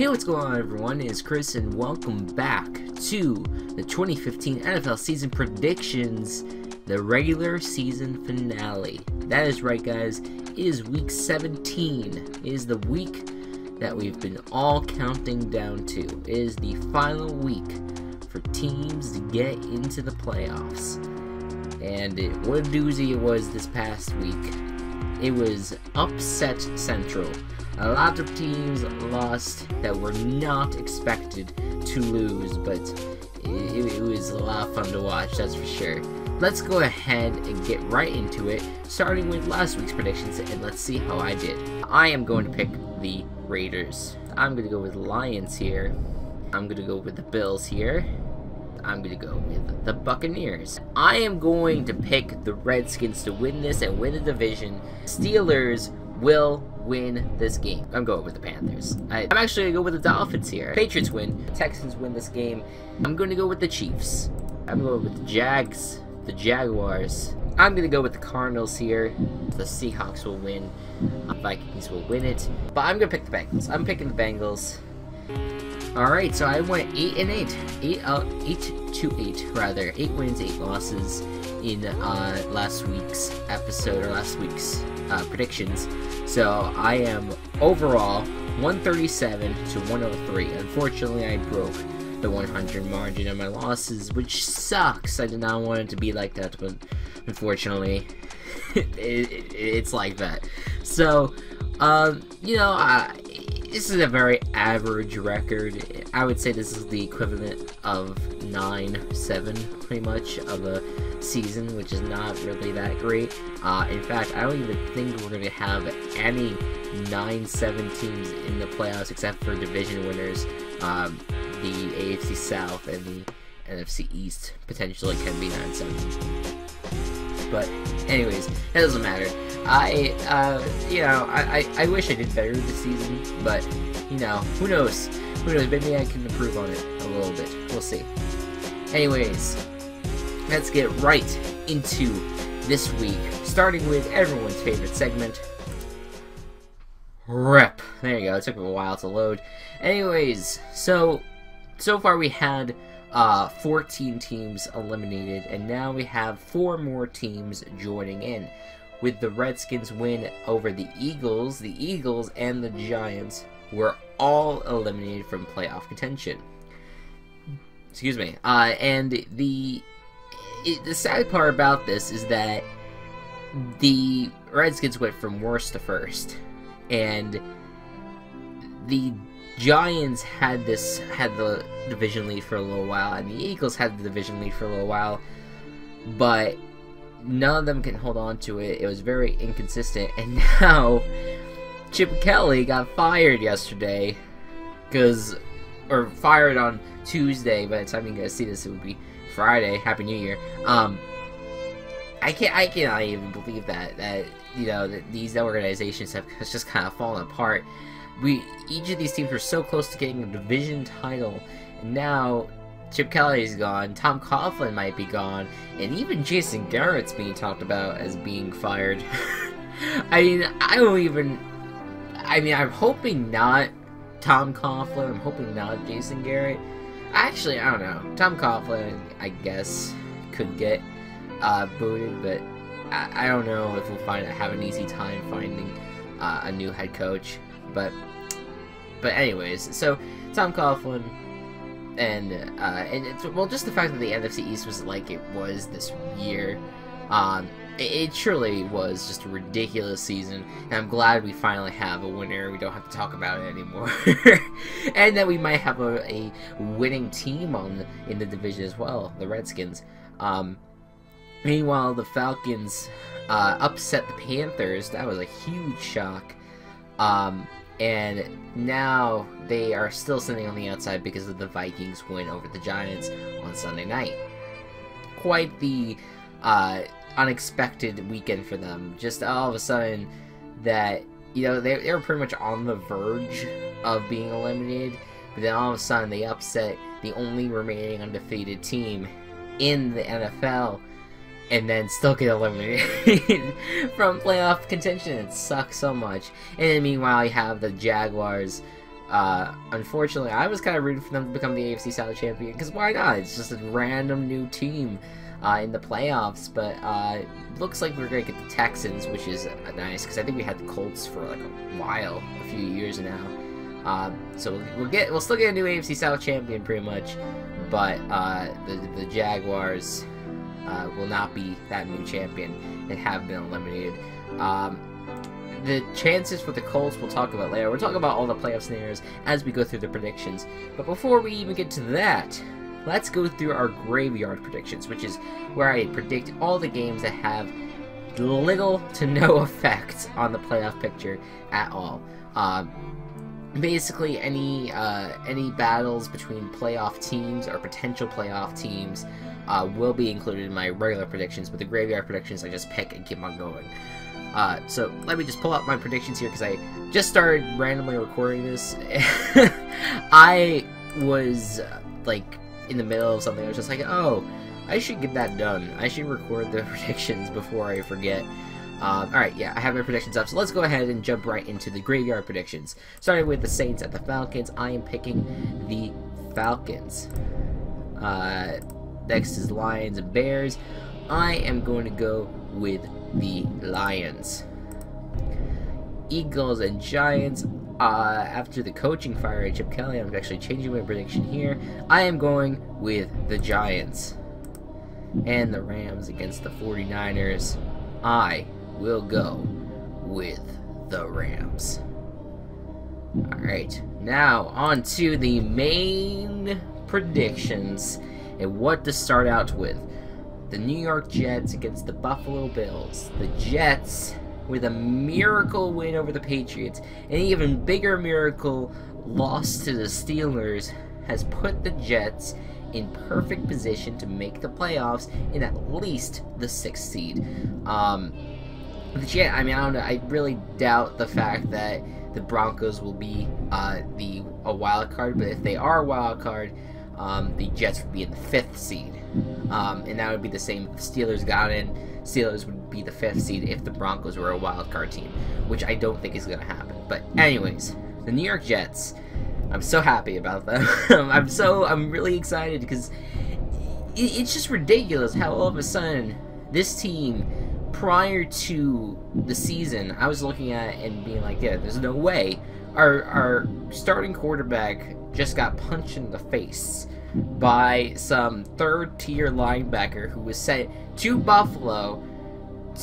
Hey, what's going on, everyone? It's Chris, and welcome back to the 2015 NFL season predictions, the regular season finale. That is right, guys. It is week 17. It is the week that we've been all counting down to. It is the final week for teams to get into the playoffs. And what a doozy it was this past week. It was upset central. A lot of teams lost that were not expected to lose, but it was a lot of fun to watch, that's for sure. Let's go ahead and get right into it, starting with last week's predictions, and let's see how I did. I am going to pick the Raiders. I'm going to go with Lions here. I'm going to go with the Bills here. I'm going to go with the Buccaneers. I am going to pick the Redskins to win this and win the division. Steelers will win this game. I'm going with the Panthers. I'm actually going to go with the Dolphins here. Patriots win. Texans win this game. I'm going to go with the Chiefs. I'm going with the Jags. The Jaguars. I'm going to go with the Cardinals here. The Seahawks will win. Vikings will win it. But I'm going to pick the Bengals. I'm picking the Bengals. Alright, so I went 8-8. 8-8 rather. 8 wins, 8 losses in last week's episode, or last week's predictions. So I am overall 137 to 103. Unfortunately, I broke the 100 margin on my losses, which sucks. I did not want it to be like that, but unfortunately, it's like that. So, you know, this is a very average record. I would say this is the equivalent of 9-7, pretty much, of a season, which is not really that great. In fact, I don't even think we're going to have any 9-7 teams in the playoffs except for division winners. The AFC South and the NFC East potentially can be 9-7. But anyways, that doesn't matter. You know, I wish I did better this season, but, you know, who knows? Who knows? Maybe I can improve on it a little bit. We'll see. Anyways, let's get right into this week, starting with everyone's favorite segment, Rep. There you go. It took a while to load. Anyways, so far we had 14 teams eliminated, and now we have 4 more teams joining in. With the Redskins win over the Eagles and the Giants were all eliminated from playoff contention. Excuse me. And the sad part about this is that the Redskins went from worst to first, and the Giants had the division lead for a little while, and the Eagles had the division lead for a little while, but none of them can hold on to it. It was very inconsistent, and now Chip Kelly got fired yesterday, or fired on Tuesday. By the time you guys see this, it would be Friday. Happy New Year. I cannot even believe that you know, that these organizations have just kind of fallen apart. Each of these teams were so close to getting a division title, and now Chip Kelly is gone, Tom Coughlin might be gone, and even Jason Garrett's being talked about as being fired. I mean, I'm hoping not Tom Coughlin, I'm hoping not Jason Garrett. Actually, I don't know. Tom Coughlin, I guess, could get booted, but I don't know if we'll have an easy time finding a new head coach. But anyways, so Tom Coughlin, and it's, well, just the fact that the NFC East was like it was this year, it truly was just a ridiculous season, and I'm glad we finally have a winner. We don't have to talk about it anymore. And that we might have a winning team in the division as well, the Redskins. Meanwhile, the Falcons upset the Panthers. That was a huge shock. And now they are still sitting on the outside because of the Vikings win over the Giants on Sunday night. Quite the unexpected weekend for them. Just all of a sudden that, you know, they were pretty much on the verge of being eliminated, but then all of a sudden they upset the only remaining undefeated team in the NFL, and then still get eliminated from playoff contention. It sucks so much. And then meanwhile, you have the Jaguars Unfortunately, I was kind of rooting for them to become the AFC South champion, because why not? It's just a random new team in the playoffs, but looks like we're going to get the Texans, which is nice, because I think we had the Colts for like a while, a few years now. So we'll still get a new AFC South champion pretty much, but the Jaguars will not be that new champion. They have been eliminated. The chances for the Colts we'll talk about later. We'll talk about all the playoff scenarios as we go through the predictions. But before we even get to that, let's go through our graveyard predictions, which is where I predict all the games that have little to no effect on the playoff picture at all. Basically, any battles between playoff teams or potential playoff teams will be included in my regular predictions, but the graveyard predictions I just pick and keep on going. So let me just pull out my predictions here, because I just started randomly recording this. I was like in the middle of something. I was just like, oh, I should get that done. I should record the predictions before I forget. Alright, yeah, I have my predictions up, so let's go ahead and jump right into the graveyard predictions. Starting with the Saints at the Falcons, I am picking the Falcons. Next is Lions and Bears. I am going to go with the Lions. Eagles and Giants. After the coaching fire at Chip Kelly, I'm actually changing my prediction here. I am going with the Giants. And the Rams against the 49ers. I will go with the Rams. Alright, now on to the main predictions and what to start out with. The New York Jets against the Buffalo Bills. The Jets with a miracle win over the Patriots, and an even bigger miracle loss to the Steelers, has put the Jets in perfect position to make the playoffs in at least the 6th seed. The Jets, I mean, I don't know, I really doubt the fact that the Broncos will be a wild card, but if they are a wild card, the Jets would be in the 5th seed. And that would be the same if the Steelers got in. Steelers would be the 5th seed if the Broncos were a wild card team, which I don't think is going to happen. But anyways, the New York Jets, I'm so happy about them. I'm really excited, because it's just ridiculous how all of a sudden this team, prior to the season, I was looking at it and being like, yeah, there's no way. Our starting quarterback just got punched in the face by some third-tier linebacker who was sent to Buffalo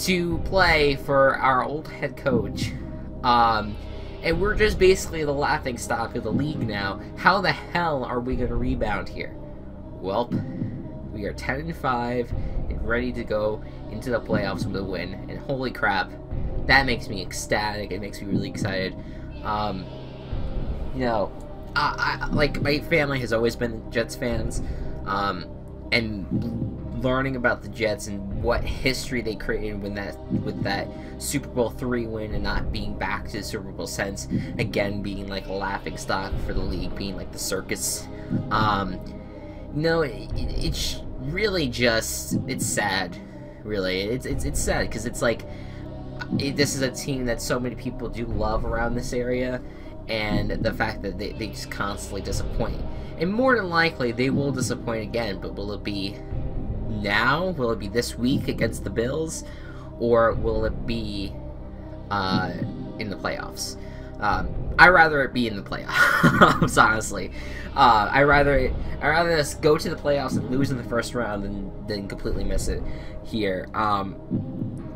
to play for our old head coach. And we're just basically the laughingstock of the league now. How the hell are we going to rebound here? Well, we are 10-5 and ready to go into the playoffs with a win. And holy crap, that makes me ecstatic. It makes me really excited. You know, like, my family has always been Jets fans, and learning about the Jets and what history they created with that Super Bowl III win, and not being back to the Super Bowl since, again being like a laughingstock for the league, being like the circus. No, it's really just, it's sad, really. It's sad, because it's like, this is a team that so many people do love around this area, and the fact that they just constantly disappoint. And more than likely, they will disappoint again, but will it be now? Will it be this week against the Bills? Or will it be in the playoffs? I'd rather it be in the playoffs, honestly. I'd rather us go to the playoffs and lose in the first round than completely miss it here.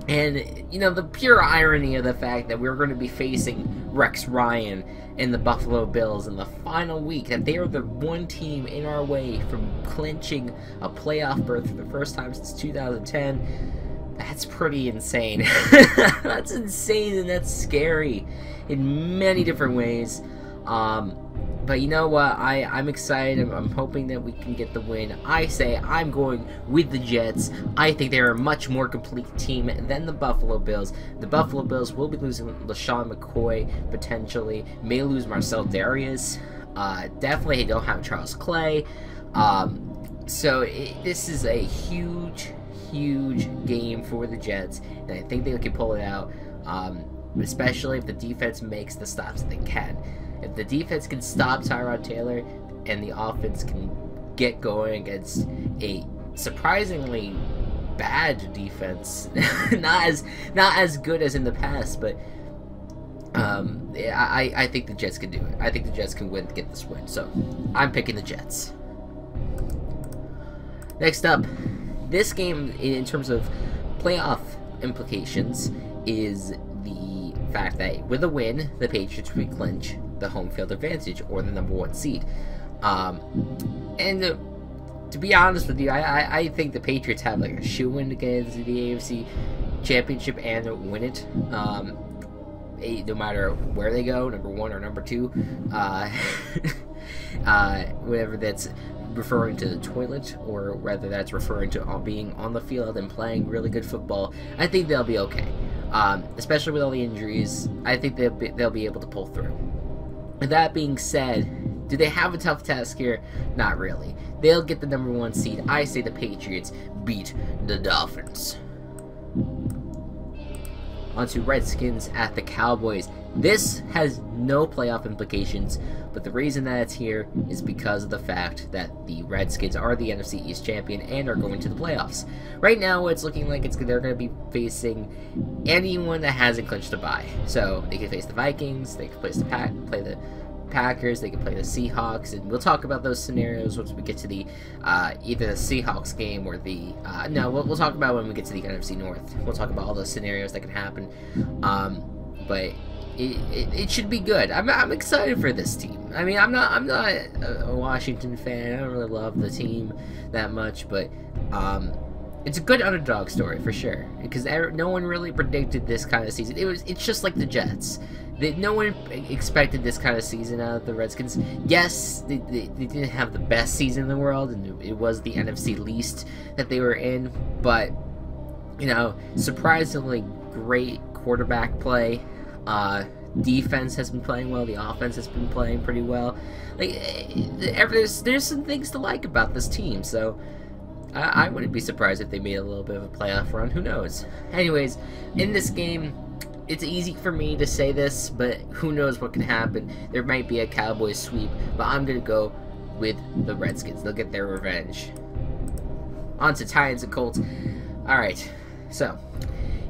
And, you know, the pure irony of the fact that we're going to be facing Rex Ryan and the Buffalo Bills in the final week, that they are the one team in our way from clinching a playoff berth for the first time since 2010, that's pretty insane. That's insane, and that's scary in many different ways. But you know what? I'm excited. I'm hoping that we can get the win. I say I'm going with the Jets. I think they're a much more complete team than the Buffalo Bills. The Buffalo Bills will be losing LaShawn McCoy, potentially. May lose Marcel Darius. Definitely don't have Charles Clay. So this is a huge game for the Jets, and I think they can pull it out, especially if the defense makes the stops that they can. If the defense can stop Tyrod Taylor and the offense can get going against a surprisingly bad defense, not as good as in the past, but I think the Jets can do it. I think the Jets can get this win. So I'm picking the Jets. Next up, this game in terms of playoff implications is the fact that with a win, the Patriots would clinch the home field advantage or the #1 seed. To be honest with you, I think the Patriots have like a shoe-in to get into the AFC Championship and win it. No matter where they go, #1 or #2, whatever that's referring to the toilet or whether that's referring to being on the field and playing really good football, I think they'll be okay. Especially with all the injuries, I think they'll be able to pull through. With that being said, do they have a tough task here? Not really. They'll get the #1 seed. I say the Patriots beat the Dolphins. On to Redskins at the Cowboys. This has no playoff implications, but the reason that it's here is because of the fact that the Redskins are the NFC East champion and are going to the playoffs. Right now, it's looking like they're going to be facing anyone that hasn't clinched a bye. So they can face the Vikings, they can play the Packers, they can play the Seahawks, and we'll talk about those scenarios once we get to the either the Seahawks game or the we'll talk about when we get to the NFC North. We'll talk about all those scenarios that can happen, but it should be good. I'm excited for this team. I mean, I'm not a Washington fan. I don't really love the team that much, but it's a good underdog story for sure, because no one really predicted this kind of season. It's just like the Jets. No one expected this kind of season out of the Redskins. Yes, they didn't have the best season in the world, and it was the NFC least that they were in, but, surprisingly great quarterback play. Defense has been playing well. The offense has been playing pretty well. There's some things to like about this team, so I wouldn't be surprised if they made a little bit of a playoff run. Who knows? Anyways, in this game, it's easy for me to say this, but who knows what can happen. There might be a Cowboys sweep, but I'm going to go with the Redskins. They'll get their revenge. On to Titans and Colts. Alright, so,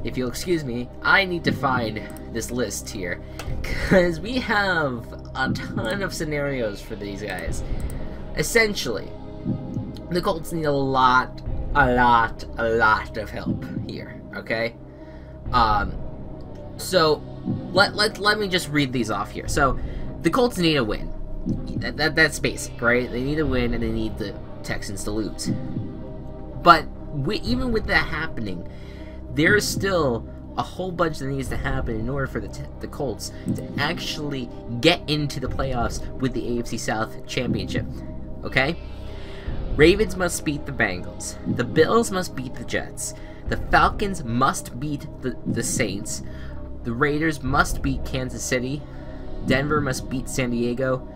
if you'll excuse me, I need to find this list here, because we have a ton of scenarios for these guys. Essentially, the Colts need a lot of help here, okay? So, let me just read these off here. So, the Colts need a win. That's basic, right? They need a win, and they need the Texans to lose. But even with that happening, there's still a whole bunch that needs to happen in order for the Colts to actually get into the playoffs with the AFC South Championship, okay? Ravens must beat the Bengals. The Bills must beat the Jets. The Falcons must beat the Saints. The Raiders must beat Kansas City. Denver must beat San Diego.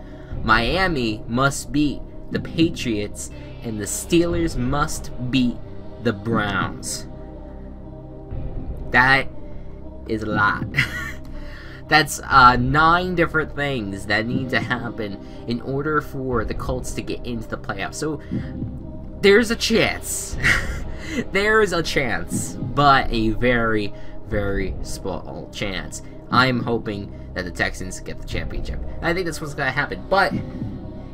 Miami must beat the Patriots. And the Steelers must beat the Browns. That is a lot. That's 9 different things that need to happen in order for the Colts to get into the playoffs. So, there's a chance. There's a chance, but a very, very small chance. I'm hoping that the Texans get the championship. I think that's what's going to happen. But,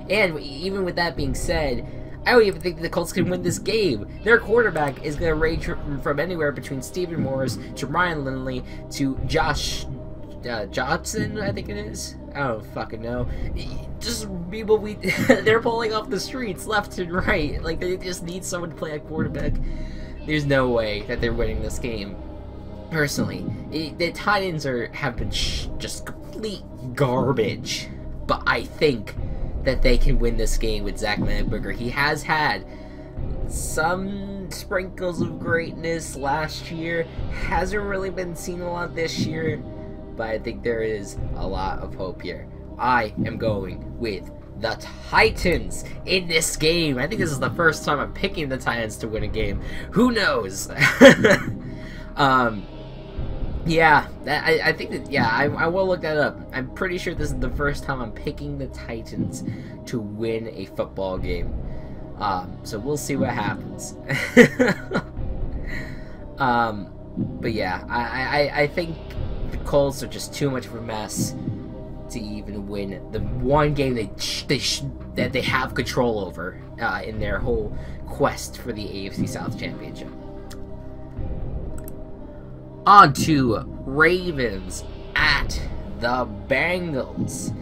and even with that being said, I don't even think the Colts can win this game. Their quarterback is going to range from anywhere between Stephen Morris to Ryan Lindley to Josh Johnson, I think it is. I don't fucking know. Just people they're pulling off the streets left and right. Like, they just need someone to play at quarterback. There's no way that they're winning this game. Personally, the Titans have been just complete garbage. But I think that they can win this game with Zach Manberger. He has had some sprinkles of greatness last year. Hasn't really been seen a lot this year. But I think there is a lot of hope here. I am going with the Titans in this game. I think this is the first time I'm picking the Titans to win a game. Who knows? Yeah, I think that, yeah, I will look that up. I'm pretty sure this is the first time I'm picking the Titans to win a football game. So we'll see what happens. But yeah, I think the Colts are just too much of a mess to even win the one game that they have control over in their whole quest for the AFC South Championship. On to Ravens at the Bengals.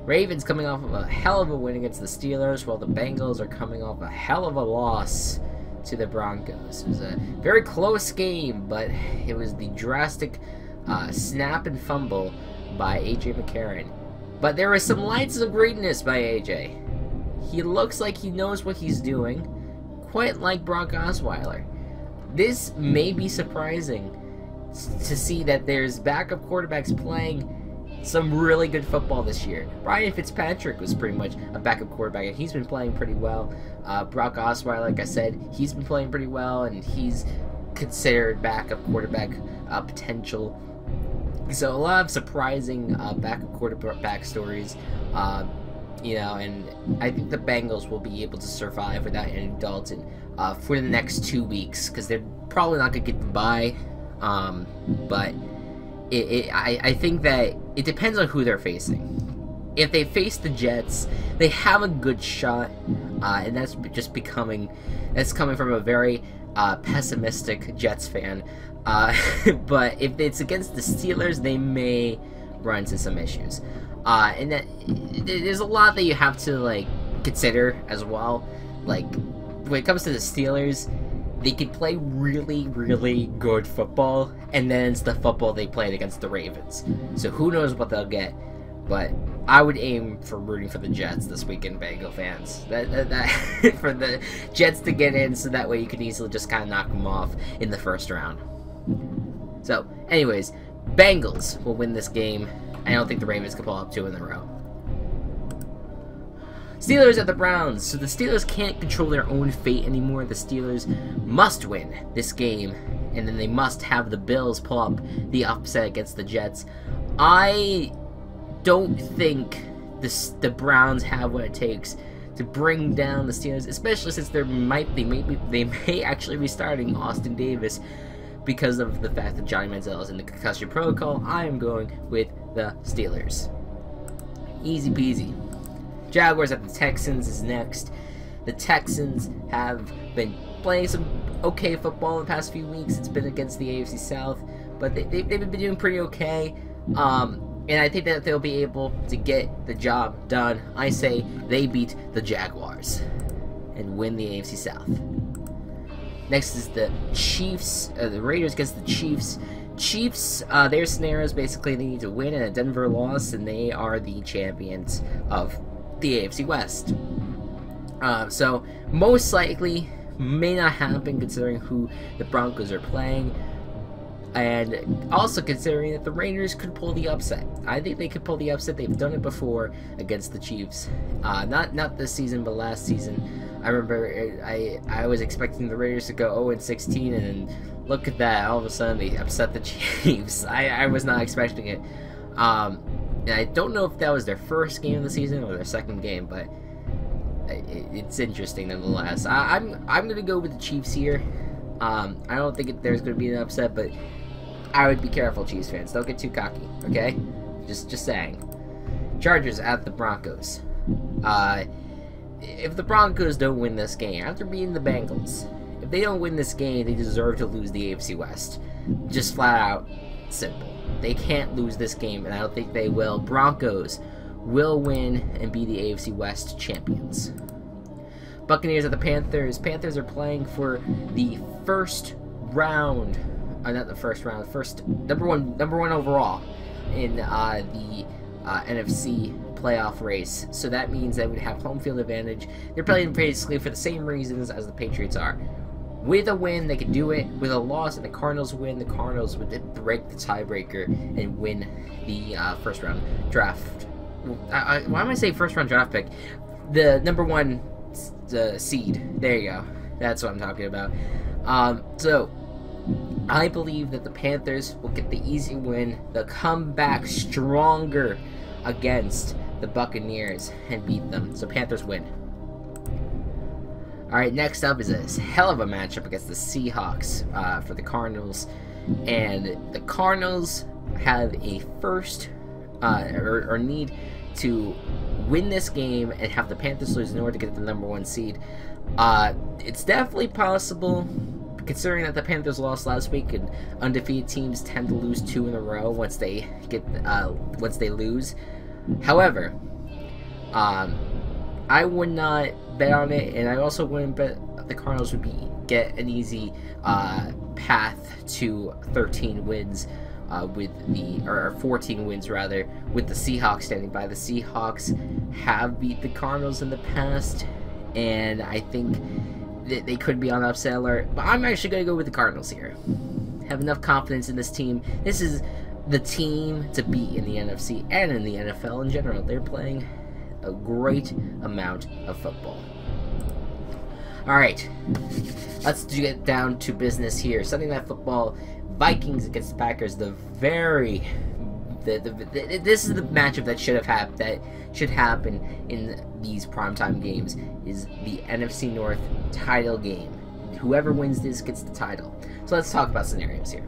Ravens coming off of a hell of a win against the Steelers, while the Bengals are coming off a hell of a loss to the Broncos. It was a very close game, but it was the drastic snap and fumble by A.J. McCarron. But there is some lights of greatness by A.J. He looks like he knows what he's doing, quite like Brock Osweiler. This may be surprising to see that there's backup quarterbacks playing some really good football this year. Ryan Fitzpatrick was pretty much a backup quarterback, and he's been playing pretty well. Brock Osweiler, like I said, he's been playing pretty well, and he's considered backup quarterback potential. So a lot of surprising backup quarterback stories, you know, and I think the Bengals will be able to survive without Andy Dalton for the next 2 weeks, because they're probably not going to get the bye. But I think that it depends on who they're facing. If they face the Jets, they have a good shot, and that's coming from a very pessimistic Jets fan. But if it's against the Steelers, they may run into some issues. And that, there's a lot that you have to like consider as well. Like when it comes to the Steelers, they could play really, really good football, and then it's the football they played against the Ravens. So who knows what they'll get. But I would aim for rooting for the Jets this weekend, Bengal fans. That for the Jets to get in, so that way you can easily just kind of knock them off in the first round. So, anyways, Bengals will win this game. I don't think the Ravens can pull up 2 in a row. Steelers at the Browns. So the Steelers can't control their own fate anymore. The Steelers must win this game, and then they must have the Bills pull up the upset against the Jets. I don't think the Browns have what it takes to bring down the Steelers, especially since they may actually be starting Austin Davis because of the fact that Johnny Manziel is in the concussion protocol. I am going with the Steelers. Easy peasy. Jaguars at the Texans is next. The Texans have been playing some okay football in the past few weeks. It's been against the AFC South, but they've been doing pretty okay. And I think that they'll be able to get the job done. I say they beat the Jaguars and win the AFC South. Next is the Chiefs, the Raiders against the Chiefs. Chiefs, their scenario is basically they need to win in a Denver loss, and they are the champions of the AFC West. So most likely may not happen considering who the Broncos are playing, and also considering that the Raiders could pull the upset. I think they could pull the upset. They've done it before against the Chiefs. Not this season, but last season. I remember I was expecting the Raiders to go 0-16, and then look at that, all of a sudden they upset the Chiefs. I was not expecting it. And I don't know if that was their first game of the season or their second game, but it's interesting nonetheless. I'm going to go with the Chiefs here. I don't think there's going to be an upset, but I would be careful, Chiefs fans. Don't get too cocky, okay? Just saying. Chargers at the Broncos. If the Broncos don't win this game, after beating the Bengals, if they don't win this game, they deserve to lose the AFC West. Just flat out simple. They can't lose this game, and I don't think they will. Broncos will win and be the AFC West champions. Buccaneers at the Panthers. Panthers are playing for the first round, not the first round, first number one overall in the NFC playoff race. So that means they would have home field advantage. They're playing basically for the same reasons as the Patriots are. With a win, they could do it. With a loss, and the Cardinals win, the Cardinals would break the tiebreaker and win the first round draft. Why am I saying first round draft pick? The number 1 seed. There you go. That's what I'm talking about. So I believe that the Panthers will get the easy win. They'll come back stronger against the Buccaneers and beat them. So Panthers win. Alright, next up is a hell of a matchup against the Seahawks for the Cardinals. And the Cardinals have a first or need to win this game and have the Panthers lose in order to get the #1 seed. It's definitely possible, considering that the Panthers lost last week, and undefeated teams tend to lose 2 in a row once they lose. However, I would not bet on it, and I also wouldn't bet the Cardinals would get an easy path to 13 wins. Or 14 wins rather, with the Seahawks standing by. The Seahawks have beat the Cardinals in the past, and I think that they could be on upset alert, but I'm actually going to go with the Cardinals here. Have enough confidence in this team. This is the team to beat in the NFC and in the NFL in general. They're playing a great amount of football. Alright, let's get down to business here. Sunday Night Football, Vikings against the Packers. This is the matchup that should happen in these primetime games, is the NFC North title game. Whoever wins this gets the title. So let's talk about scenarios here.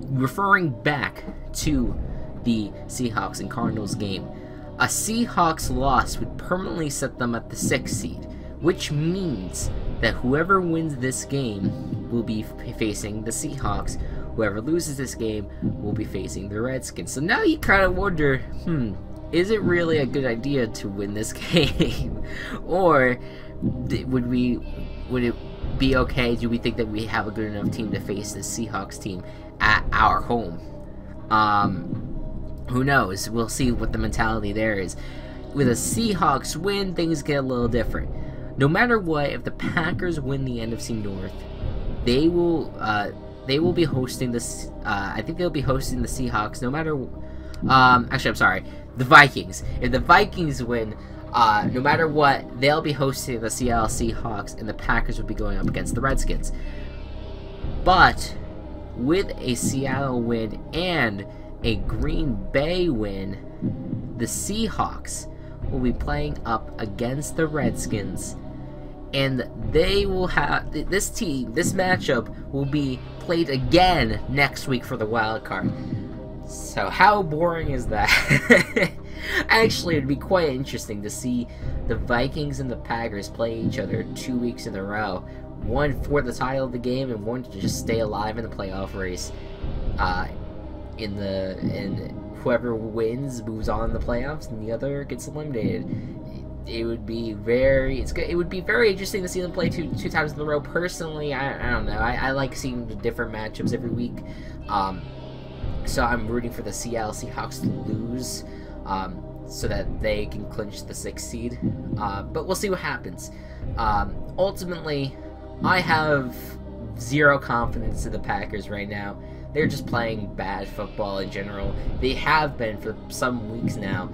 Referring back to the Seahawks and Cardinals game, a Seahawks loss would permanently set them at the 6th seed, which means that whoever wins this game will be facing the Seahawks. Whoever loses this game will be facing the Redskins. So now you kind of wonder, is it really a good idea to win this game? Or would it be okay? Do we think that we have a good enough team to face the Seahawks team at our home? Who knows? We'll see what the mentality there is. With a Seahawks win, things get a little different. No matter what, if the Packers win the NFC North, they will be hosting this. I think they'll be hosting the Seahawks. No matter, actually, I'm sorry, the Vikings. If the Vikings win, no matter what, they'll be hosting the Seattle Seahawks, and the Packers will be going up against the Redskins. But with a Seattle win and a Green Bay win, the Seahawks will be playing up against the Redskins, and they will have this matchup will be played again next week for the wild card. So how boring is that? Actually, it'd be quite interesting to see the Vikings and the Packers play each other 2 weeks in a row. One for the title of the game, and one to just stay alive in the playoff race. And whoever wins moves on in the playoffs, and the other gets eliminated. It would be very interesting to see them play two times in a row. Personally, I don't know. I like seeing the different matchups every week. So I'm rooting for the Seattle Seahawks to lose, so that they can clinch the 6th seed. But we'll see what happens. Ultimately, I have zero confidence in the Packers right now. They're just playing bad football in general. They have been for some weeks now.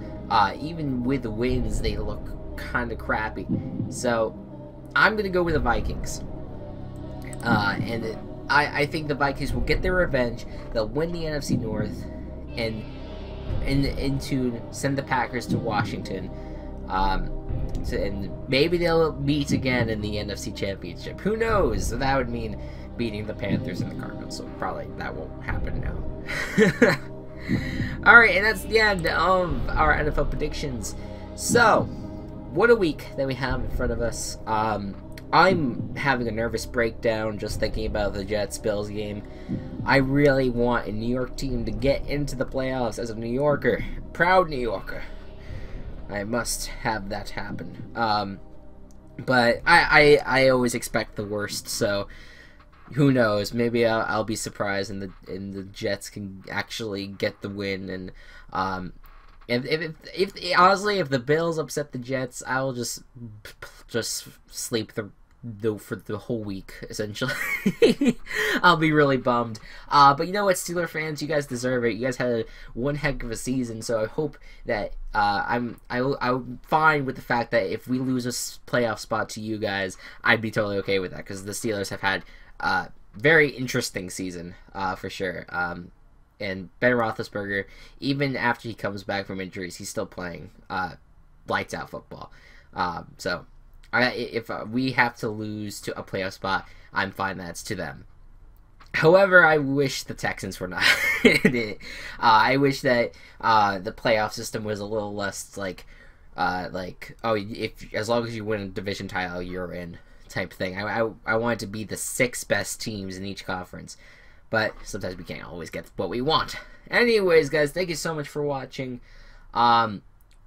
Even with the wins, they look kind of crappy. So I'm going to go with the Vikings. I think the Vikings will get their revenge. They'll win the NFC North and to send the Packers to Washington. And maybe they'll meet again in the NFC Championship. Who knows? So that would mean beating the Panthers and the Cardinals. So probably that won't happen now. Alright, and that's the end of our NFL predictions. So, what a week that we have in front of us. I'm having a nervous breakdown just thinking about the Jets-Bills game. I really want a New York team to get into the playoffs as a New Yorker. Proud New Yorker. I must have that happen. But I always expect the worst, so who knows? Maybe I'll be surprised and the Jets can actually get the win. And if honestly, if the Bills upset the Jets, I will just sleep for the whole week, essentially. I'll be really bummed. But you know what, Steeler fans, you guys deserve it. You guys had one heck of a season, so I hope that I'm fine with the fact that if we lose a playoff spot to you guys, I'd be totally okay with that, because the Steelers have had very interesting season, for sure. And Ben Roethlisberger, even after he comes back from injuries, he's still playing lights out football. So if we have to lose to a playoff spot, I'm fine. That's to them. However, I wish the Texans were not in it. I wish that the playoff system was a little less like if as long as you win a division title, you're in type thing. I want it to be the 6 best teams in each conference, but sometimes we can't always get what we want. Anyways, guys, thank you so much for watching.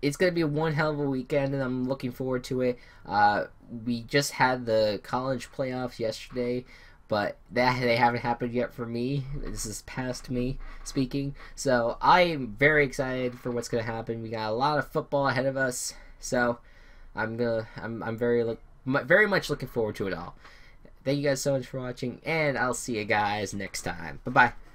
It's gonna be one hell of a weekend, and I'm looking forward to it. We just had the college playoffs yesterday, but they haven't happened yet for me. This is past me speaking, so I'm very excited for what's gonna happen. We got a lot of football ahead of us, so I'm very much looking forward to it all. Thank you guys so much for watching, and I'll see you guys next time. Bye bye.